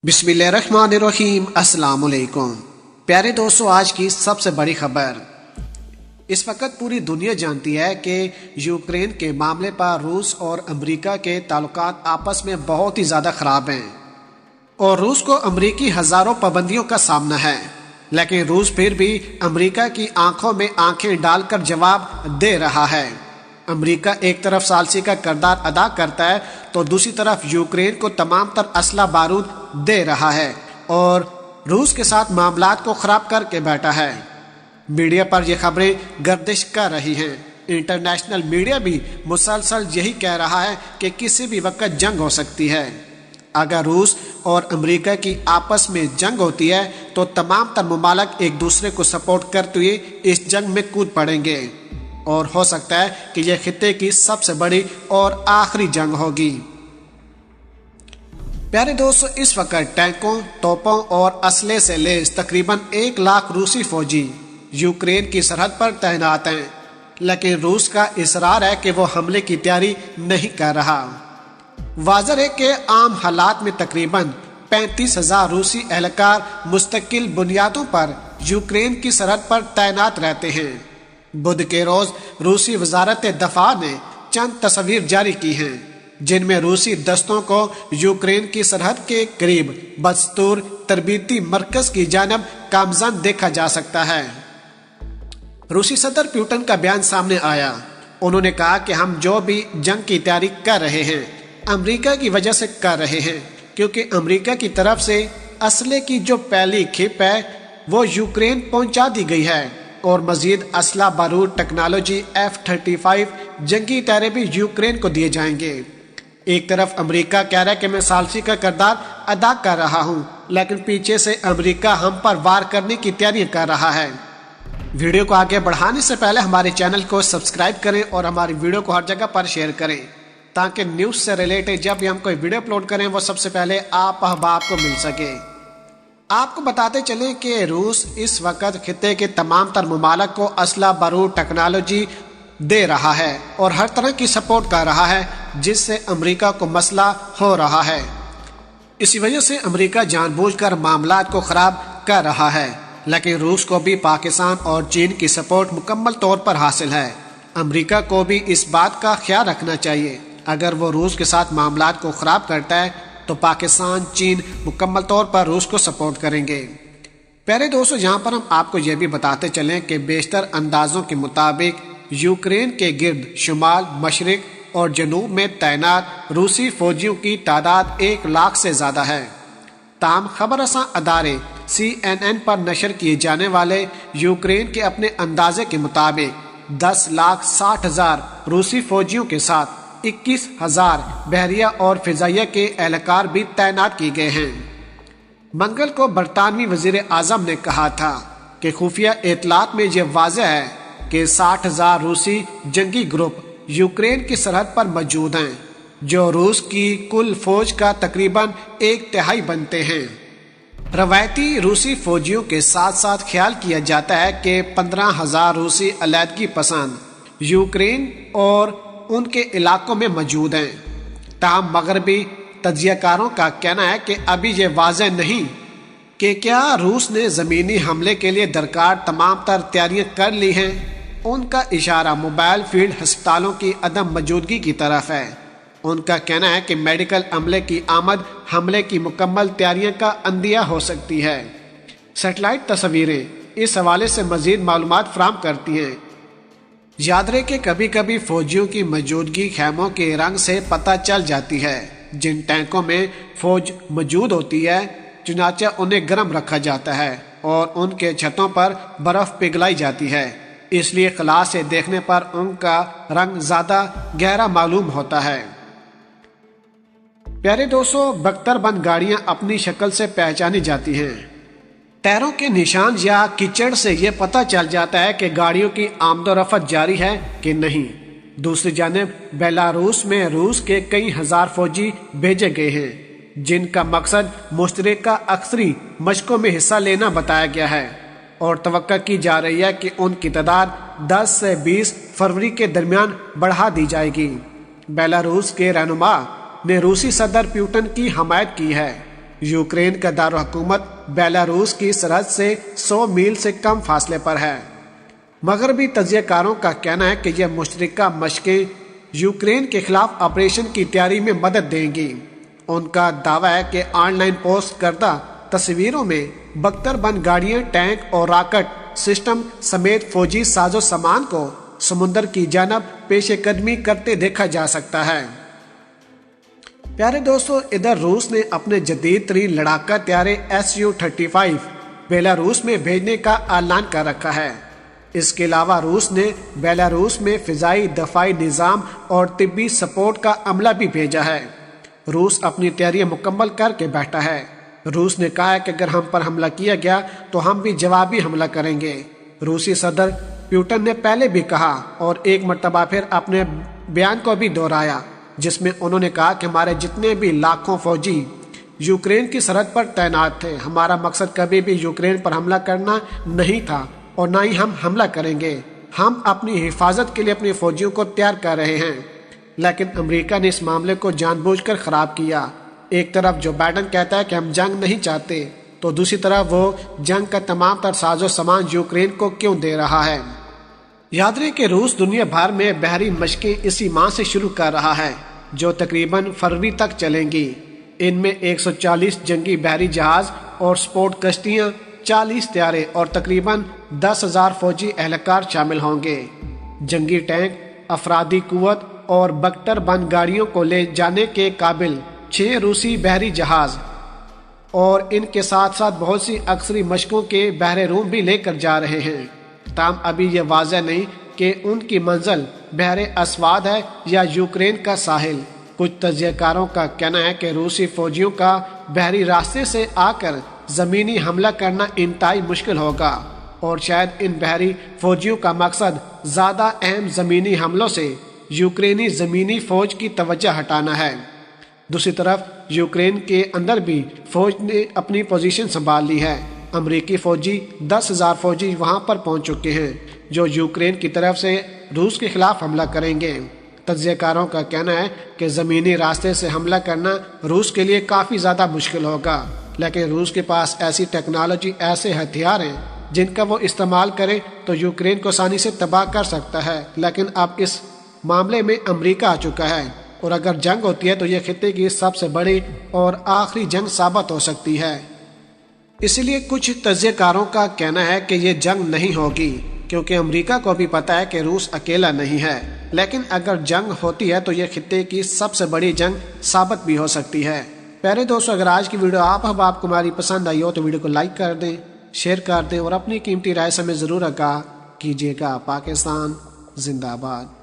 बिस्मिल्लाहिर्रहमानिर्रहीम। अस्सलाम वालेकुम प्यारे दोस्तों, आज की सबसे बड़ी खबर। इस वक्त पूरी दुनिया जानती है कि यूक्रेन के मामले पर रूस और अमेरिका के ताल्लुकात आपस में बहुत ही ज़्यादा ख़राब हैं और रूस को अमेरिकी हज़ारों पाबंदियों का सामना है, लेकिन रूस फिर भी अमेरिका की आंखों में आंखें डालकर जवाब दे रहा है। अमेरिका एक तरफ सालसी का किरदार अदा करता है तो दूसरी तरफ यूक्रेन को तमाम तर असला बारूद दे रहा है और रूस के साथ मामलात को खराब करके बैठा है। मीडिया पर ये खबरें गर्दिश कर रही हैं। इंटरनेशनल मीडिया भी मुसलसल यही कह रहा है कि किसी भी वक्त जंग हो सकती है। अगर रूस और अमेरिका की आपस में जंग होती है तो तमाम तर मुमालिक एक दूसरे को सपोर्ट करते हुए इस जंग में कूद पड़ेंगे और हो सकता है कि यह खित्ते की सबसे बड़ी और आखिरी जंग होगी। प्यारे दोस्तों, इस वक्त टैंकों, तोपों और असले से लैस तकरीबन 1 लाख रूसी फौजी यूक्रेन की सरहद पर तैनात हैं, लेकिन रूस का इसरार है कि वो हमले की तैयारी नहीं कर रहा। वाज़ह है कि आम हालात में तकरीबन 35,000 रूसी एहलकार मुस्तकिल बुनियादों पर यूक्रेन की सरहद पर तैनात रहते हैं। बुध के रोज रूसी वजारत दफा ने चंद तस्वीर जारी की हैं, जिनमें रूसी दस्तों को यूक्रेन की सरहद के करीब बदस्तूर तरबीती मरकज की जानब गामजन देखा जा सकता है। रूसी सदर पुतिन का बयान सामने आया। उन्होंने कहा कि हम जो भी जंग की तैयारी कर रहे हैं अमेरिका की वजह से कर रहे हैं, क्योंकि अमेरिका की तरफ से असले की जो पहली खेप है वो यूक्रेन पहुंचा दी गई है और मजीद असला बारूद टेक्नोलॉजी F-35 जंगी तैयारे भी यूक्रेन को दिए जाएंगे। एक तरफ अमेरिका कह रहा है कि मैं सालसी का किरदार अदा कर रहा हूं, लेकिन पीछे से अमेरिका हम पर वार करने की तैयारी कर रहा है। वीडियो को आगे बढ़ाने से पहले हमारे चैनल को सब्सक्राइब करें और हमारी वीडियो को हर जगह पर शेयर करें, ताकि न्यूज़ से रिलेटेड जब भी हम कोई वीडियो अपलोड करें वो सबसे पहले आप अहबाब को मिल सके। आपको बताते चलें कि रूस इस वक्त खित्ते के तमाम तर मुमालिक को असला बारूद टेक्नोलॉजी दे रहा है और हर तरह की सपोर्ट कर रहा है, जिससे अमेरिका को मसला हो रहा है। इसी वजह से अमेरिका जानबूझकर मामलात को खराब कर रहा है, लेकिन रूस को भी पाकिस्तान और चीन की सपोर्ट मुकम्मल तौर पर हासिल है। अमेरिका को भी इस बात का ख्याल रखना चाहिए, अगर वो रूस के साथ मामलात को खराब करता है तो पाकिस्तान, चीन मुकम्मल तौर पर रूस को सपोर्ट करेंगे। प्यारे दोस्तों, यहाँ पर हम आपको यह भी बताते चलें कि बेशतर अंदाजों के मुताबिक यूक्रेन के गिर्द शुमाल, मशरिक और जनूब में तैनात रूसी फौजियों की तादाद 1 लाख से ज्यादा है। ताम खबर रसां अदारे CNN पर नशर किए जाने वाले यूक्रेन के अपने अंदाजे के मुताबिक 10,60,000 रूसी फौजियों के साथ 21,000 बहरिया और फिजाइया के एहलकार भी तैनात किए गए हैं। मंगल को बरतानवी वजीर आजम ने कहा था कि खुफिया इतलात में यह वाज़ह है कि 60,000 रूसी जंगी ग्रुप यूक्रेन की सरहद पर मौजूद हैं, जो रूस की कुल फौज का तकरीबन 1/3 बनते हैं। रवायती रूसी फौजियों के साथ साथ ख्याल किया जाता है कि 15,000 रूसी अलहदगी पसंद यूक्रेन और उनके इलाकों में मौजूद हैं। ताहम मगरबी तज्जियाकारों का कहना है कि अभी ये वाज़ह नहीं कि क्या रूस ने ज़मीनी हमले के लिए दरकार तमाम तर तैयारियां कर ली हैं। उनका इशारा मोबाइल फील्ड अस्पतालों की अदम मौजूदगी की तरफ है। उनका कहना है कि मेडिकल अमले की आमद हमले की मुकम्मल तैयारियों का अंदिया हो सकती है। सैटेलाइट तस्वीरें इस हवाले से मजीद मालूमात फराहम करती हैं। याद रहे कि कभी कभी फौजियों की मौजूदगी खैमों के रंग से पता चल जाती है। जिन टैंकों में फौज मौजूद होती है चुनाचे उन्हें गर्म रखा जाता है और उनके छतों पर बर्फ पिघलाई जाती है, इसलिए खला से देखने पर उनका रंग ज्यादा गहरा मालूम होता है। प्यारे दोस्तों, बख्तरबंद गाड़ियां अपनी शक्ल से पहचानी जाती हैं। टायरों के निशान या कीचड़ से यह पता चल जाता है कि गाड़ियों की आमदोरफ्त जारी है कि नहीं। दूसरी जानिब बेलारूस में रूस के कई हजार फौजी भेजे गए हैं, जिनका मकसद मुश्तरका अक्सरी मशकों में हिस्सा लेना बताया गया है और तवक्का की जा रही है कि उनकी तादाद 10 से 20 फरवरी के दरमियान बढ़ा दी जाएगी। बेलारूस के रहनुमा ने रूसी सदर पुतिन की हमायत की है यूक्रेन का दारुल-हुकूमत बेलारूस की सरहद से 100 मील से कम फासले पर है। मगरबी तज्जियाकारों का कहना है कि यह मुश्तरका मशकें यूक्रेन के खिलाफ ऑपरेशन की तैयारी में मदद देंगी। उनका दावा है कि ऑनलाइन पोस्ट करदा तस्वीरों में बख्तरबंद गाड़ियां, टैंक और रॉकेट सिस्टम समेत फौजी साजो सामान को समुंदर की जानब पेशकदमी करते देखा जा सकता है। प्यारे दोस्तों, इधर रूस ने अपने जदीद तरीन लड़ाका त्यारे Su-35 बेलारूस में भेजने का ऐलान कर रखा है। इसके अलावा रूस ने बेलारूस में फिजाई दफाई निज़ाम और तिब्बी सपोर्ट का अमला भी भेजा है। रूस अपनी तैयारियां मुकम्मल करके बैठा है। रूस ने कहा है कि अगर हम पर हमला किया गया तो हम भी जवाबी हमला करेंगे। रूसी सदर पुतिन ने पहले भी कहा और एक मर्तबा फिर अपने बयान को भी दोहराया, जिसमें उन्होंने कहा कि हमारे जितने भी लाखों फौजी यूक्रेन की सरहद पर तैनात थे, हमारा मकसद कभी भी यूक्रेन पर हमला करना नहीं था और ना ही हम हमला करेंगे। हम अपनी हिफाजत के लिए अपने फौजियों को तैयार कर रहे हैं। लेकिन अमेरिका ने इस मामले को जानबूझकर खराब किया। एक तरफ जो बाइडन कहता है कि हम जंग नहीं चाहते, तो दूसरी तरफ वो जंग का तमाम तर साजो सामान यूक्रेन को क्यों दे रहा है। याद रहे कि रूस दुनिया भर में बहरी मशकें इसी माह से शुरू कर रहा है, जो तकरीबन फरवरी तक चलेंगी। इनमें 140 जंगी बहरी जहाज और स्पोर्ट कश्तियां, 40 तैयारे और तकरीबन 10,000 फौजी एहलकार शामिल होंगे। जंगी टैंक, अफरादी कुव्वत और बख्तरबंद गाड़ियों को ले जाने के काबिल 6 रूसी बहरी जहाज और इनके साथ साथ बहुत सी अक्सरी मशकों के बहरे रूम भी लेकर जा रहे हैं। ताम अभी यह वाज़ह नहीं कि उनकी मंजिल बहरे अस्वाद है या यूक्रेन का साहिल। कुछ तज्जियाकारों का कहना है कि रूसी फौजियों का बहरी रास्ते से आकर ज़मीनी हमला करना इंतहाई मुश्किल होगा और शायद इन बहरी फौजियों का मकसद ज़्यादा अहम ज़मीनी हमलों से यूक्रेनी ज़मीनी फौज की तवज्जो हटाना है। दूसरी तरफ यूक्रेन के अंदर भी फौज ने अपनी पोजीशन संभाल ली है। अमरीकी फौजी 10,000 फौजी वहां पर पहुंच चुके हैं, जो यूक्रेन की तरफ से रूस के खिलाफ हमला करेंगे। तज्जियाकारों का कहना है कि ज़मीनी रास्ते से हमला करना रूस के लिए काफ़ी ज़्यादा मुश्किल होगा, लेकिन रूस के पास ऐसी टेक्नोलॉजी, ऐसे हथियार हैं जिनका वो इस्तेमाल करे तो यूक्रेन को आसानी से तबाह कर सकता है। लेकिन अब इस मामले में अमेरिका आ चुका है और अगर जंग होती है तो यह खित्ते की सबसे बड़ी और आखिरी जंग साबित हो सकती है। इसलिए कुछ तज्जियाकारों का कहना है कि यह जंग नहीं होगी, क्योंकि अमेरिका को भी पता है कि रूस अकेला नहीं है। लेकिन अगर जंग होती है तो यह खित्ते की सबसे बड़ी जंग साबित भी हो सकती है। प्यारे दोस्तों, अगर आज की वीडियो आपको हमारी पसंद आई हो तो वीडियो को लाइक कर दें, शेयर कर दें और अपनी कीमती राय से हमें ज़रूर आगाह कीजिएगा। पाकिस्तान जिंदाबाद।